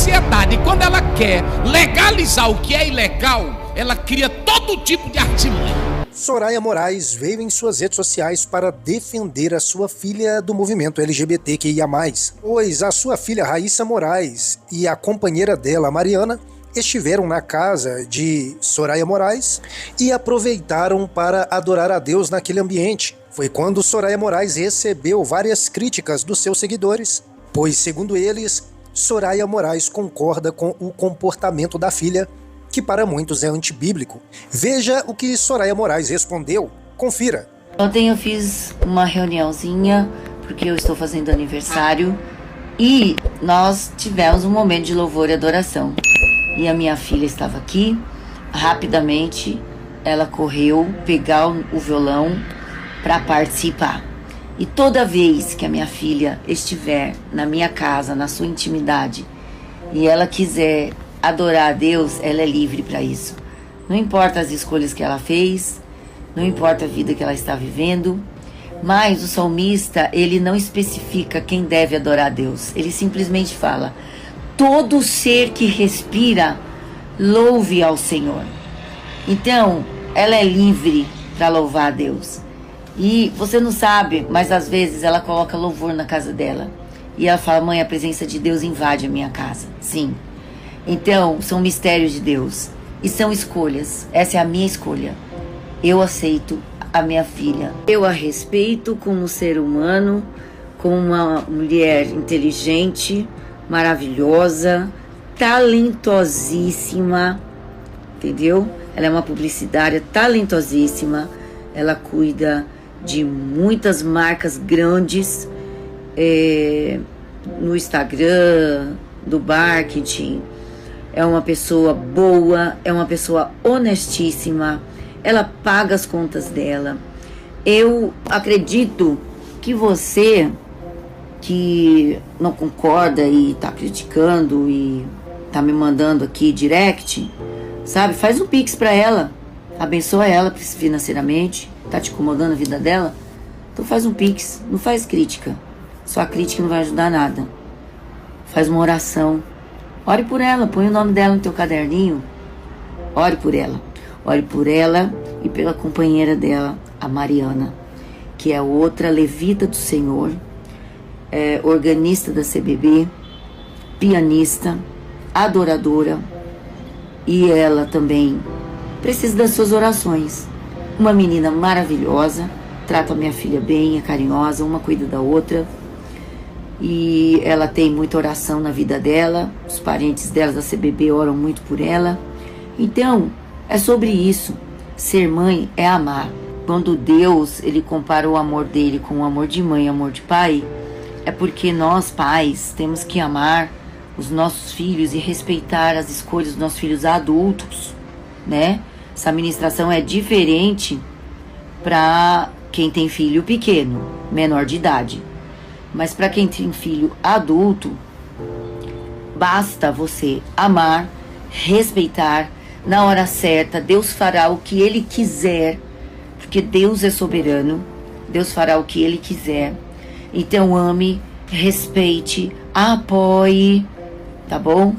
sociedade, quando ela quer legalizar o que é ilegal, ela cria todo tipo de artimanha. Soraya Moraes veio em suas redes sociais para defender a sua filha do movimento LGBTQIA+, pois a sua filha Raíssa Moraes e a companheira dela, Mariana, estiveram na casa de Soraya Moraes e aproveitaram para adorar a Deus naquele ambiente. Foi quando Soraya Moraes recebeu várias críticas dos seus seguidores, pois, segundo eles, Soraya Moraes concorda com o comportamento da filha, que para muitos é antibíblico. Veja o que Soraya Moraes respondeu. Confira. Ontem eu fiz uma reuniãozinha, porque eu estou fazendo aniversário, e nós tivemos um momento de louvor e adoração. E a minha filha estava aqui, rapidamente ela correu pegar o violão para participar. E toda vez que a minha filha estiver na minha casa, na sua intimidade, e ela quiser adorar a Deus, ela é livre para isso. Não importa as escolhas que ela fez, não importa a vida que ela está vivendo, mas o salmista, ele não especifica quem deve adorar a Deus. Ele simplesmente fala: todo ser que respira, louve ao Senhor. Então, ela é livre para louvar a Deus. E você não sabe, mas às vezes ela coloca louvor na casa dela. E ela fala: mãe, a presença de Deus invade a minha casa. Sim. Então, são mistérios de Deus. E são escolhas. Essa é a minha escolha. Eu aceito a minha filha. Eu a respeito como ser humano, como uma mulher inteligente, maravilhosa, talentosíssima, entendeu? Ela é uma publicitária talentosíssima. Ela cuida de muitas marcas grandes no Instagram, do marketing. É uma pessoa boa, é uma pessoa honestíssima, ela paga as contas dela. Eu acredito que você que não concorda e tá criticando e tá me mandando aqui direct, sabe, faz um pix pra ela, abençoa ela financeiramente, tá te incomodando a vida dela, então faz um pix, não faz crítica, só a crítica não vai ajudar nada. Faz uma oração, ore por ela, põe o nome dela no teu caderninho, ore por ela e pela companheira dela, a Mariana, que é outra levita do Senhor, organista da CBB, pianista, adoradora, e ela também precisa das suas orações. Uma menina maravilhosa, trata a minha filha bem, é carinhosa, uma cuida da outra, e ela tem muita oração na vida dela, os parentes dela da CBB oram muito por ela. Então, é sobre isso. Ser mãe é amar. Quando Deus, ele compara o amor dele com o amor de mãe e amor de pai, é porque nós, pais, temos que amar os nossos filhos e respeitar as escolhas dos nossos filhos adultos, né? Essa ministração é diferente para quem tem filho pequeno, menor de idade. Mas para quem tem filho adulto, basta você amar, respeitar. Na hora certa, Deus fará o que Ele quiser, porque Deus é soberano. Deus fará o que Ele quiser. Então ame, respeite, apoie, tá bom?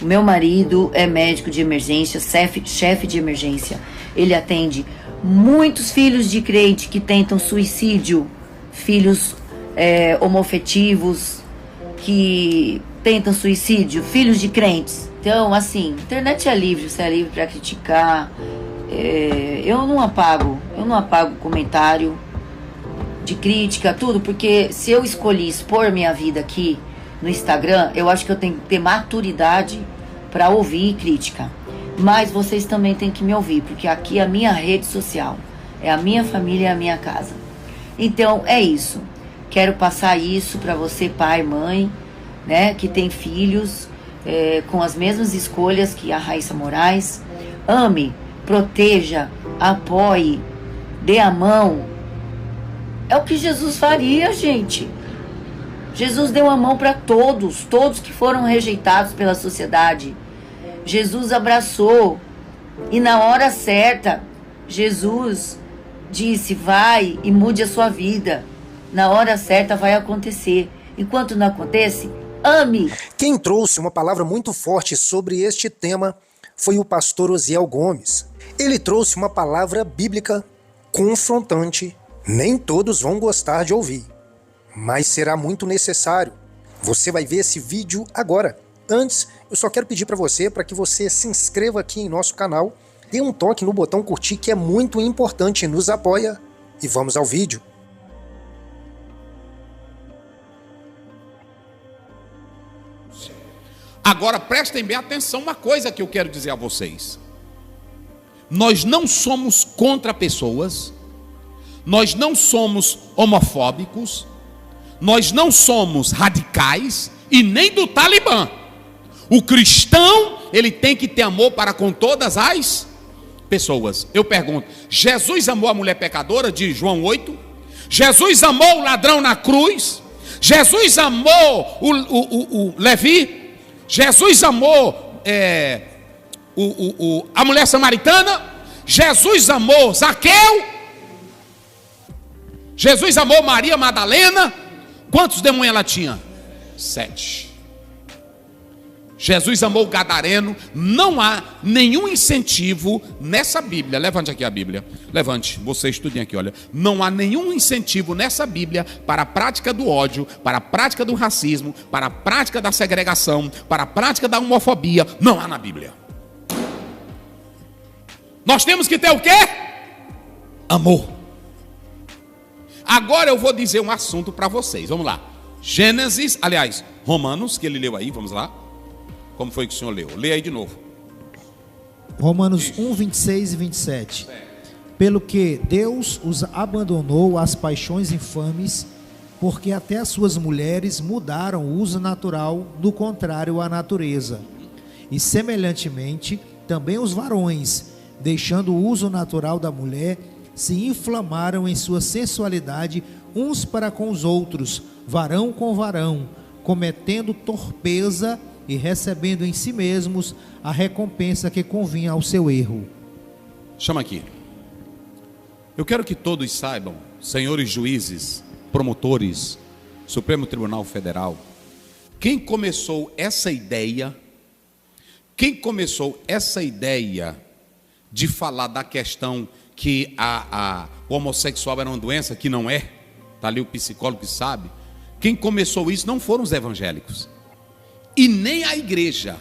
O meu marido é médico de emergência, chefe de emergência. Ele atende muitos filhos de crente que tentam suicídio, filhos homofetivos que tentam suicídio, filhos de crentes. Então, assim, a internet é livre, você é livre para criticar. Eu não apago comentário de crítica, tudo, porque se eu escolhi expor minha vida aqui no Instagram, eu acho que eu tenho que ter maturidade para ouvir crítica. Mas vocês também têm que me ouvir, porque aqui é a minha rede social, é a minha família, é a minha casa. Então, é isso. Quero passar isso para você, pai, mãe, né, que tem filhos com as mesmas escolhas que a Raíssa Moraes. Ame, proteja, apoie, dê a mão. É o que Jesus faria, gente. Jesus deu a mão para todos que foram rejeitados pela sociedade. Jesus abraçou e na hora certa, Jesus disse: vai e mude a sua vida. Na hora certa vai acontecer. Enquanto não acontece, ame. Quem trouxe uma palavra muito forte sobre este tema foi o pastor Osiel Gomes. Ele trouxe uma palavra bíblica confrontante. Nem todos vão gostar de ouvir, mas será muito necessário. Você vai ver esse vídeo agora. Antes, eu só quero pedir para que você se inscreva aqui em nosso canal, dê um toque no botão curtir, que é muito importante, nos apoia, e vamos ao vídeo. Agora prestem bem atenção, uma coisa que eu quero dizer a vocês. Nós não somos contra pessoas, nós não somos homofóbicos, nós não somos radicais e nem do Talibã. O cristão, ele tem que ter amor para com todas as pessoas. Eu pergunto, Jesus amou a mulher pecadora de João 8? Jesus amou o ladrão na cruz? Jesus amou o Levi? Jesus amou a mulher samaritana? Jesus amou Zaqueu? Jesus amou Maria Madalena? Quantos demônios ela tinha? 7. Jesus amou o gadareno. Não há nenhum incentivo nessa Bíblia. Levante aqui a Bíblia. Levante, vocês estudem aqui, olha. Não há nenhum incentivo nessa Bíblia para a prática do ódio, para a prática do racismo, para a prática da segregação, para a prática da homofobia. Não há na Bíblia. Nós temos que ter o quê? Amor. Agora eu vou dizer um assunto para vocês. Vamos lá. Gênesis, aliás, Romanos, que ele leu aí, vamos lá. Como foi que o senhor leu? Leia aí de novo. Romanos 1, 26 e 27. Pelo que Deus os abandonou às paixões infames, porque até as suas mulheres mudaram o uso natural do contrário à natureza. E semelhantemente, também os varões, deixando o uso natural da mulher, se inflamaram em sua sensualidade uns para com os outros, varão com varão, cometendo torpeza e recebendo em si mesmos a recompensa que convinha ao seu erro. Chama aqui. Eu quero que todos saibam, senhores juízes, promotores, Supremo Tribunal Federal, quem começou essa ideia de falar da questão que o homossexual era uma doença, que não é, está ali o psicólogo que sabe. Quem começou isso não foram os evangélicos e nem a igreja.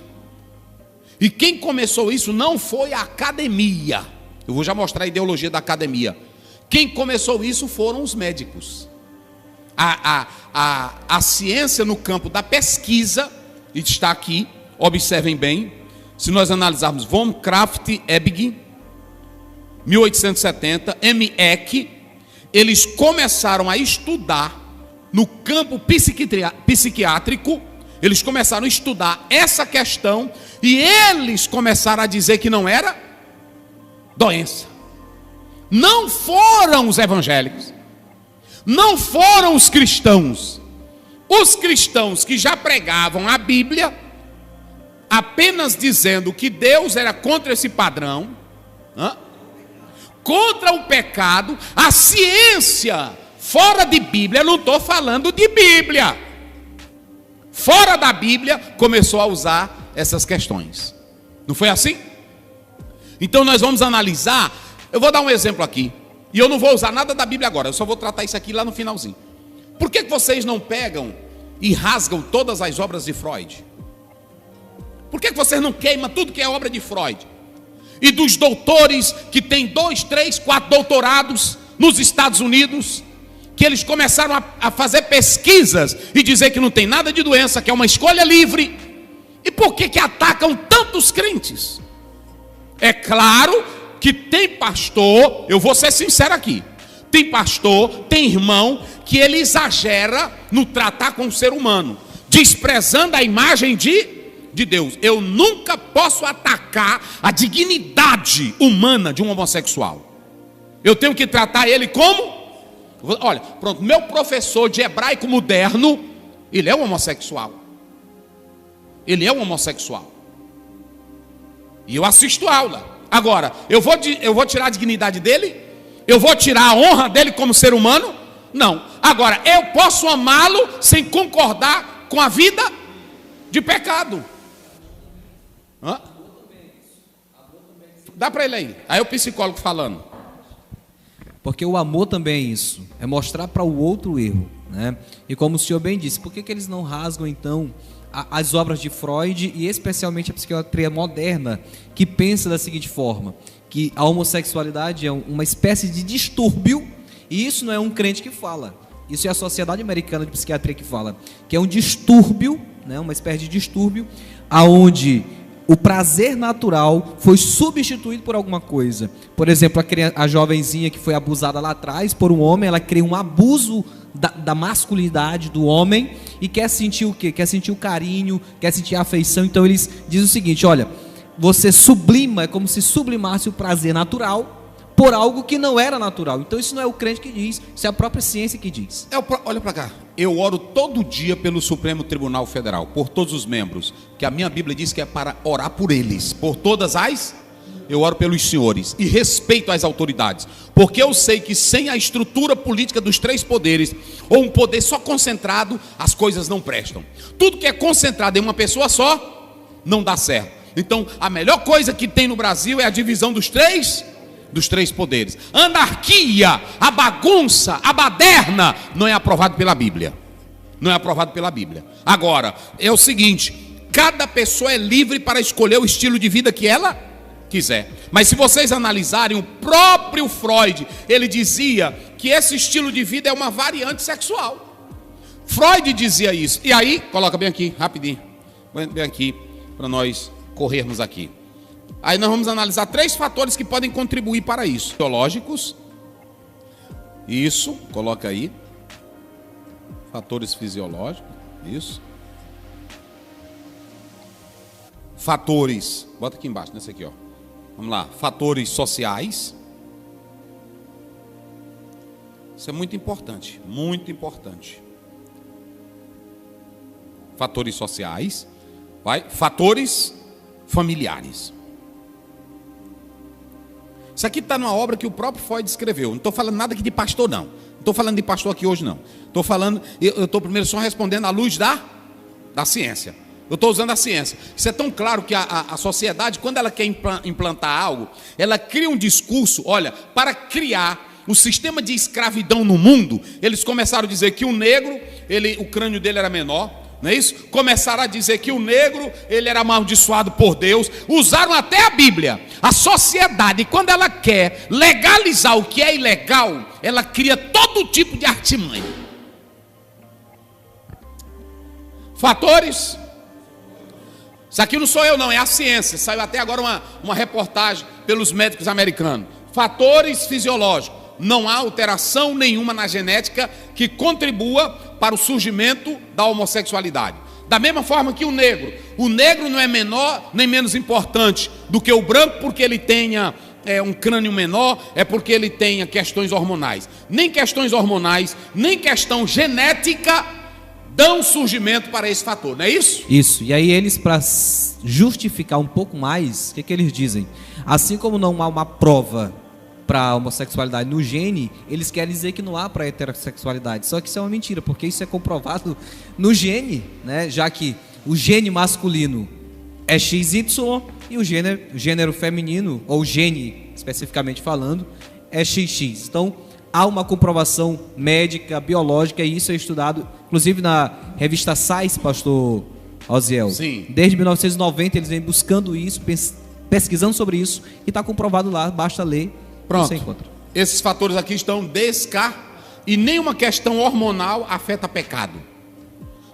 E quem começou isso não foi a academia. Eu vou já mostrar a ideologia da academia. Quem começou isso foram os médicos. A ciência no campo da pesquisa está aqui, observem bem. Se nós analisarmos von Krafft-Ebing, 1870, M. Eck, eles começaram a estudar no campo psiquiátrico, eles começaram a estudar essa questão e eles começaram a dizer que não era doença. Não foram os evangélicos, não foram os cristãos que já pregavam a Bíblia, apenas dizendo que Deus era contra esse padrão, contra o pecado. A ciência fora de Bíblia, eu não estou falando de Bíblia, fora da Bíblia, começou a usar essas questões. Não foi assim? Então nós vamos analisar. Eu vou dar um exemplo aqui, e eu não vou usar nada da Bíblia agora, eu só vou tratar isso aqui lá no finalzinho. Por que vocês não pegam e rasgam todas as obras de Freud? Por que vocês não queimam tudo que é obra de Freud? E dos doutores que têm 2, 3, 4 doutorados nos Estados Unidos, que eles começaram a fazer pesquisas e dizer que não tem nada de doença, que é uma escolha livre. E por que atacam tantos crentes? É claro que tem pastor, eu vou ser sincero aqui, tem pastor, tem irmão, que ele exagera no tratar com o ser humano, desprezando a imagem de Deus. Eu nunca posso atacar a dignidade humana de um homossexual. Eu tenho que tratar ele como... Olha, pronto, meu professor de hebraico moderno, ele é um homossexual. Ele é um homossexual. E eu assisto aula. Agora, eu vou tirar a dignidade dele? Eu vou tirar a honra dele como ser humano? Não. Agora, eu posso amá-lo sem concordar com a vida de pecado. Hã? Dá para ele aí. Aí o psicólogo falando. Porque o amor também é isso, é mostrar para o outro o erro, né? E como o senhor bem disse, por que eles não rasgam então as obras de Freud e especialmente a psiquiatria moderna, que pensa da seguinte forma, que a homossexualidade é uma espécie de distúrbio, e isso não é um crente que fala, isso é a Sociedade Americana de Psiquiatria que fala, que é um distúrbio, né, uma espécie de distúrbio, aonde o prazer natural foi substituído por alguma coisa. Por exemplo, a jovenzinha que foi abusada lá atrás por um homem, ela cria um abuso da masculinidade do homem e quer sentir o quê? Quer sentir o carinho, quer sentir a afeição. Então eles dizem o seguinte, olha, você sublima, é como se sublimasse o prazer natural por algo que não era natural. Então isso não é o crente que diz, isso é a própria ciência que diz. Olha para cá, eu oro todo dia pelo Supremo Tribunal Federal, por todos os membros, que a minha Bíblia diz que é para orar por eles, por todas as... Eu oro pelos senhores e respeito as autoridades, porque eu sei que sem a estrutura política dos três poderes, ou um poder só concentrado, as coisas não prestam. Tudo que é concentrado em uma pessoa só, não dá certo. Então, a melhor coisa que tem no Brasil é a divisão dos três poderes. Anarquia, a bagunça, a baderna, não é aprovado pela Bíblia. Não é aprovado pela Bíblia. Agora, é o seguinte, cada pessoa é livre para escolher o estilo de vida que ela quiser. Mas se vocês analisarem, o próprio Freud, ele dizia que esse estilo de vida é uma variante sexual. Freud dizia isso. E aí, coloca bem aqui, rapidinho, bem aqui, para nós corrermos aqui. Aí nós vamos analisar 3 fatores que podem contribuir para isso. Biológicos. Isso, coloca aí. Fatores fisiológicos. Isso. Fatores, bota aqui embaixo, nesse aqui, ó. Vamos lá, fatores sociais. Isso é muito importante, muito importante. Fatores sociais, fatores familiares. Isso aqui está numa obra que o próprio Freud escreveu. Não estou falando nada aqui de pastor, não. Não estou falando de pastor aqui hoje, não. Eu estou primeiro só respondendo à luz da ciência. Eu estou usando a ciência. Isso é tão claro que a sociedade, quando ela quer implantar algo, ela cria um discurso, olha, para criar o sistema de escravidão no mundo. Eles começaram a dizer que o negro, o crânio dele era menor, não é isso? Começaram a dizer que o negro, ele era amaldiçoado por Deus. Usaram até a Bíblia. A sociedade, quando ela quer legalizar o que é ilegal, ela cria todo tipo de artimanha. Fatores... Isso aqui não sou eu não, é a ciência. Saiu até agora uma reportagem pelos médicos americanos. Fatores fisiológicos. Não há alteração nenhuma na genética que contribua para o surgimento da homossexualidade. Da mesma forma que o negro. O negro não é menor nem menos importante do que o branco porque ele tenha um crânio menor, é porque ele tenha questões hormonais. Nem questões hormonais, nem questão genética dão surgimento para esse fator, não é isso? Isso, e aí eles, para justificar um pouco mais, o que eles dizem? Assim como não há uma prova para a homossexualidade no gene, eles querem dizer que não há para a heterossexualidade. Só que isso é uma mentira, porque isso é comprovado no gene, né? Já que o gene masculino é XY e o gênero feminino, ou gene especificamente falando, é XX. Então, há uma comprovação médica, biológica, e isso é estudado, inclusive na revista Science, pastor Osiel. Sim. Desde 1990 eles vêm buscando isso, pesquisando sobre isso, e está comprovado lá, basta ler. Pronto. Você encontra. Esses fatores aqui estão e nenhuma questão hormonal afeta pecado.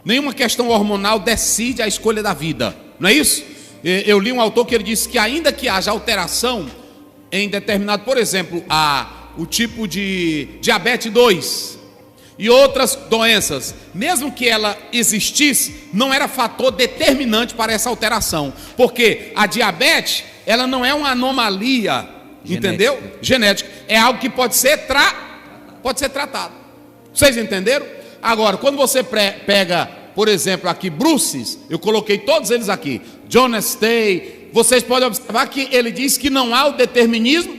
Nenhuma questão hormonal decide a escolha da vida. Não é isso? Eu li um autor que ele disse que ainda que haja alteração em determinado, por exemplo, o tipo de diabetes 2 e outras doenças, mesmo que ela existisse, não era fator determinante para essa alteração, porque a diabetes, ela não é uma anomalia, genética. Entendeu? Genética, é algo que pode ser tratado. Vocês entenderam? Agora, quando você pega, por exemplo, aqui Bruces, eu coloquei todos eles aqui, John Stay, vocês podem observar que ele diz que não há o determinismo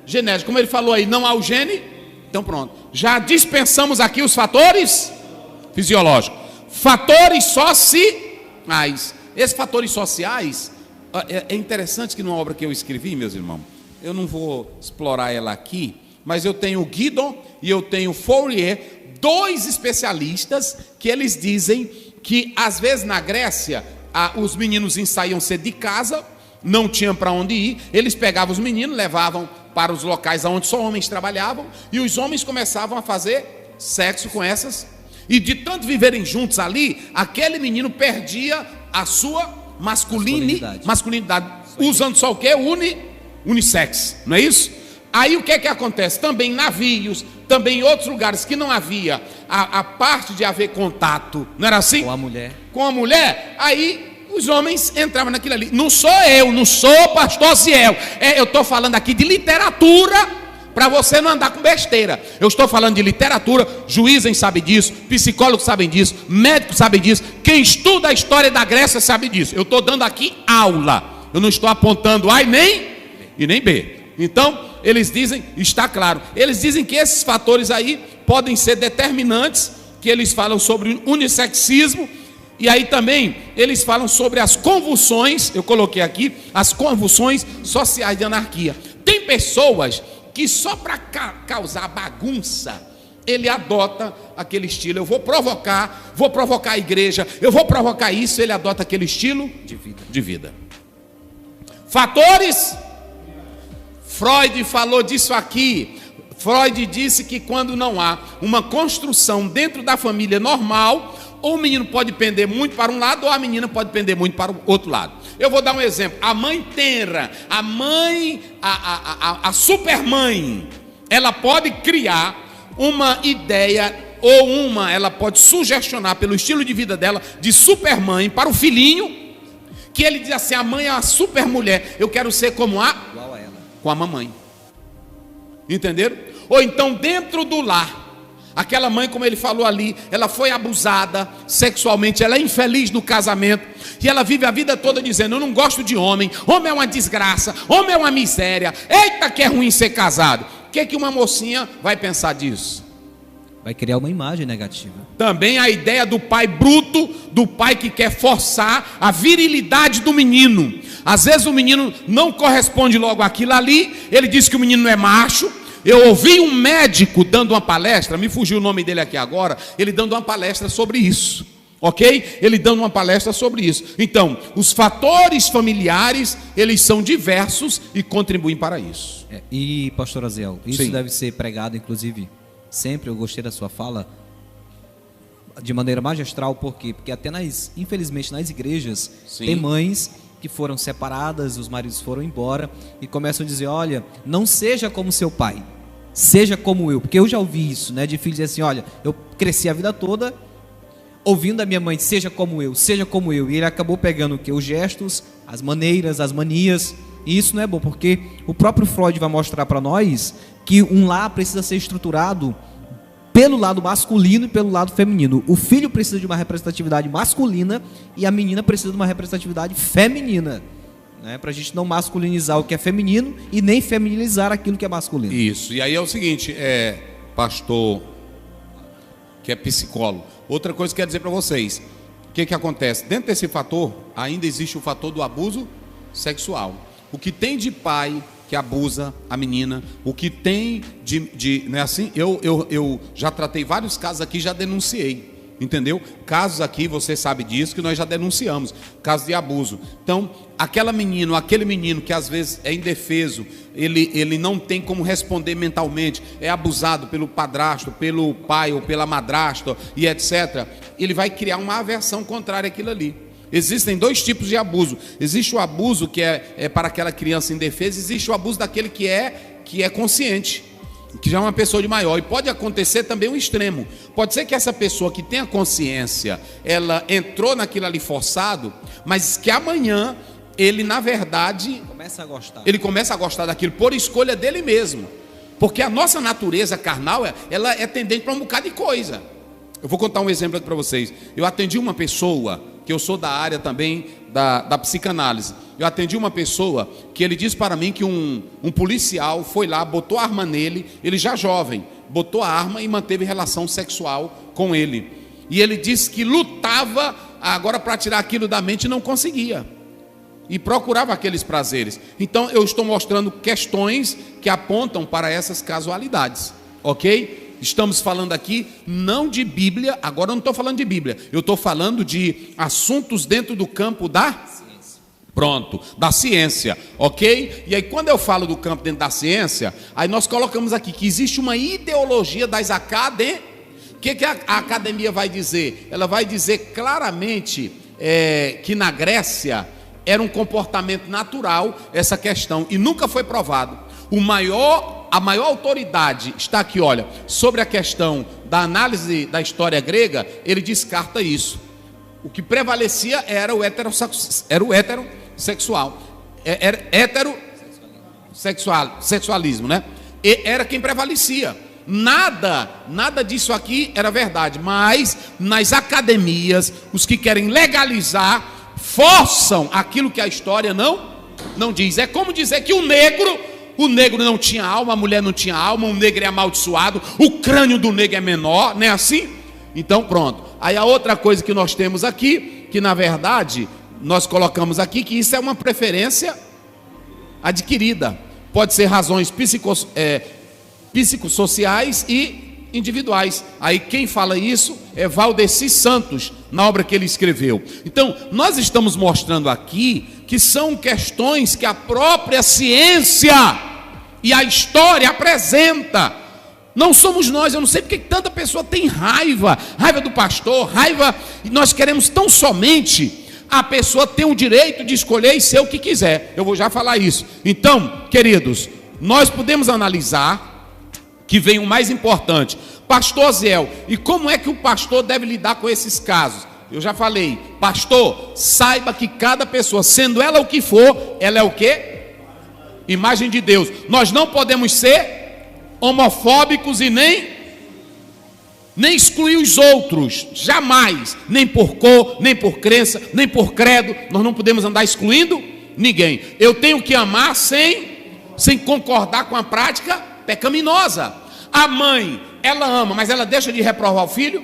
genético, como ele falou aí, não há o gene, então pronto, já dispensamos aqui os fatores fisiológicos, fatores Mas esses fatores sociais, é interessante que numa obra que eu escrevi, meus irmãos, eu não vou explorar ela aqui, mas eu tenho Guidon e eu tenho Fourier, dois especialistas que eles dizem que às vezes na Grécia os meninos saíam cedo de casa, não tinham para onde ir, eles pegavam os meninos, levavam para os locais onde só homens trabalhavam, e os homens começavam a fazer sexo com essas, e de tanto viverem juntos ali, aquele menino perdia a sua masculinidade, usando só o que? Unissex, não é isso? Aí o que é que acontece? Também em navios, também em outros lugares que não havia a parte de haver contato, não era assim? Com a mulher, aí os homens entravam naquilo ali. Não sou pastor Ciel. Eu estou falando aqui de literatura, para você não andar com besteira. Eu estou falando de literatura, juízes sabem disso, psicólogos sabem disso, médicos sabem disso, quem estuda a história da Grécia sabe disso. Eu estou dando aqui aula, eu não estou apontando A e nem B. Então, eles dizem, está claro, eles dizem que esses fatores aí podem ser determinantes, que eles falam sobre unissexismo, e aí também eles falam sobre as convulsões, eu coloquei aqui, as convulsões sociais de anarquia. Tem pessoas que só para causar bagunça, ele adota aquele estilo, eu vou provocar a igreja, eu vou provocar isso, ele adota aquele estilo de vida. Fatores, Freud falou disso aqui. Freud disse que quando não há uma construção dentro da família normal, ou o menino pode pender muito para um lado, ou a menina pode pender muito para o outro lado. Eu vou dar um exemplo. A mãe tenra, a mãe, a supermãe, ela pode criar uma ideia, ela pode sugestionar pelo estilo de vida dela, de supermãe para o filhinho, que ele diz assim, a mãe é uma super mulher, eu quero ser como com a mamãe. Entenderam? Ou então dentro do lar, aquela mãe, como ele falou ali, ela foi abusada sexualmente, ela é infeliz no casamento, e ela vive a vida toda dizendo, eu não gosto de homem, homem é uma desgraça, homem é uma miséria, eita que é ruim ser casado. O que uma mocinha vai pensar disso? Vai criar uma imagem negativa. Também a ideia do pai bruto, do pai que quer forçar a virilidade do menino. Às vezes o menino não corresponde logo àquilo ali, ele diz que o menino não é macho. Eu ouvi um médico dando uma palestra, me fugiu o nome dele aqui agora, ele dando uma palestra sobre isso, ok? Ele dando uma palestra sobre isso. Então, os fatores familiares, eles são diversos e contribuem para isso. E, pastor Aziel, isso Sim. deve ser pregado, inclusive, sempre, eu gostei da sua fala, de maneira magistral, por quê? Porque até infelizmente nas igrejas, Sim. tem mães que foram separadas, os maridos foram embora e começam a dizer, olha, não seja como seu pai, seja como eu, porque eu já ouvi isso, né, de filho dizer assim, olha, eu cresci a vida toda ouvindo a minha mãe, seja como eu, e ele acabou pegando o quê? Os gestos, as maneiras, as manias, e isso não é bom, porque o próprio Freud vai mostrar para nós que um lar precisa ser estruturado pelo lado masculino e pelo lado feminino. O filho precisa de uma representatividade masculina e a menina precisa de uma representatividade feminina, né? Para a gente não masculinizar o que é feminino e nem feminilizar aquilo que é masculino. Isso, e aí é o seguinte, pastor, que é psicólogo, outra coisa que eu quero dizer para vocês, o que acontece? Dentro desse fator, ainda existe o fator do abuso sexual. O que tem de pai que abusa a menina, o que tem não é assim? Eu já tratei vários casos aqui, já denunciei, entendeu? Casos aqui, você sabe disso, que nós já denunciamos, casos de abuso. Então, aquele menino que às vezes é indefeso, ele não tem como responder mentalmente, é abusado pelo padrasto, pelo pai ou pela madrasta e etc. Ele vai criar uma aversão contrária àquilo ali. Existem dois tipos de abuso. Existe o abuso que é para aquela criança indefesa, existe o abuso daquele que é consciente, que já é uma pessoa de maior. E pode acontecer também um extremo. Pode ser que essa pessoa que tem a consciência, ela entrou naquilo ali forçado, mas que amanhã ele, na verdade, ele começa a gostar daquilo por escolha dele mesmo. Porque a nossa natureza carnal, ela é tendente para um bocado de coisa. Eu vou contar um exemplo aqui para vocês. Eu atendi uma pessoa, que eu sou da área também da psicanálise. Eu atendi uma pessoa que ele disse para mim que um policial foi lá, botou a arma nele, ele já jovem, botou a arma e manteve relação sexual com ele. E ele disse que lutava agora para tirar aquilo da mente não conseguia. E procurava aqueles prazeres. Então eu estou mostrando questões que apontam para essas casualidades, ok? Estamos falando aqui não de Bíblia, agora eu não estou falando de Bíblia, eu estou falando de assuntos dentro do campo da ciência. Pronto, da ciência, ok? E aí quando eu falo do campo dentro da ciência, aí nós colocamos aqui que existe uma ideologia das academias. O que a academia vai dizer? Ela vai dizer claramente que na Grécia era um comportamento natural essa questão, e nunca foi provado. A maior autoridade está aqui, olha, sobre a questão da análise da história grega, ele descarta isso. O que prevalecia era o heterossexualismo, né? E era quem prevalecia. Nada disso aqui era verdade, mas nas academias, os que querem legalizar, forçam aquilo que a história não diz. É como dizer que o negro não tinha alma, a mulher não tinha alma, o negro é amaldiçoado, o crânio do negro é menor, não é assim? Então pronto. Aí a outra coisa que nós temos aqui, que na verdade nós colocamos aqui, que isso é uma preferência adquirida. Pode ser razões psicossociais e individuais. Aí quem fala isso é Valdeci Santos, na obra que ele escreveu. Então, nós estamos mostrando aqui que são questões que a própria ciência e a história apresenta. Não somos nós. Eu não sei porque tanta pessoa tem raiva do pastor, e nós queremos tão somente a pessoa ter o direito de escolher e ser o que quiser. Eu vou já falar isso. Então, queridos, nós podemos analisar que vem o mais importante. Pastor Zéu, e como é que o pastor deve lidar com esses casos? Eu já falei, pastor, saiba que cada pessoa, sendo ela o que for, ela é o quê? Imagem de Deus. Nós não podemos ser homofóbicos e nem excluir os outros, jamais, nem por cor, nem por crença, nem por credo. Nós não podemos andar excluindo ninguém. Eu tenho que amar sem concordar com a prática pecaminosa. A mãe, ela ama, mas ela deixa de reprovar o filho?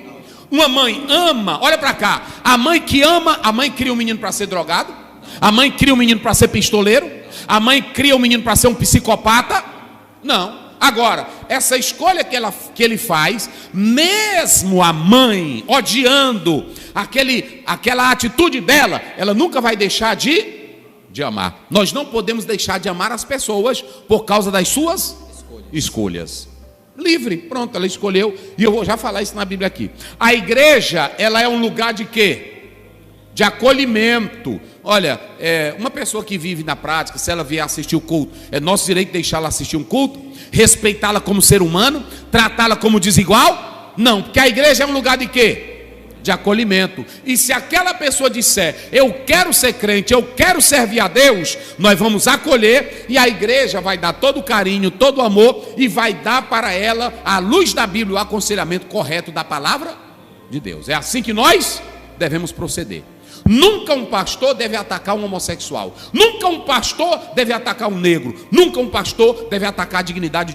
Uma mãe ama, olha para cá, a mãe que ama, a mãe cria um menino para ser drogado, a mãe cria um menino para ser pistoleiro, a mãe cria um menino para ser um psicopata? Não. Agora, essa escolha que ele faz, mesmo a mãe odiando aquela atitude dela, ela nunca vai deixar de amar. Nós não podemos deixar de amar as pessoas por causa das suas escolhas. Livre, pronto, ela escolheu, e eu vou já falar isso na Bíblia aqui. A igreja, ela é um lugar de quê? De acolhimento. Olha, uma pessoa que vive na prática, se ela vier assistir o culto, é nosso direito deixá-la assistir um culto, respeitá-la como ser humano, tratá-la como desigual? Não, porque a igreja é um lugar de quê? De acolhimento. E se aquela pessoa disser, eu quero ser crente, eu quero servir a Deus, nós vamos acolher, e a igreja vai dar todo o carinho, todo o amor, e vai dar para ela, à luz da Bíblia, o aconselhamento correto da palavra de Deus. É assim que nós devemos proceder. Nunca um pastor deve atacar um homossexual, nunca um pastor deve atacar um negro, nunca um pastor deve atacar a dignidade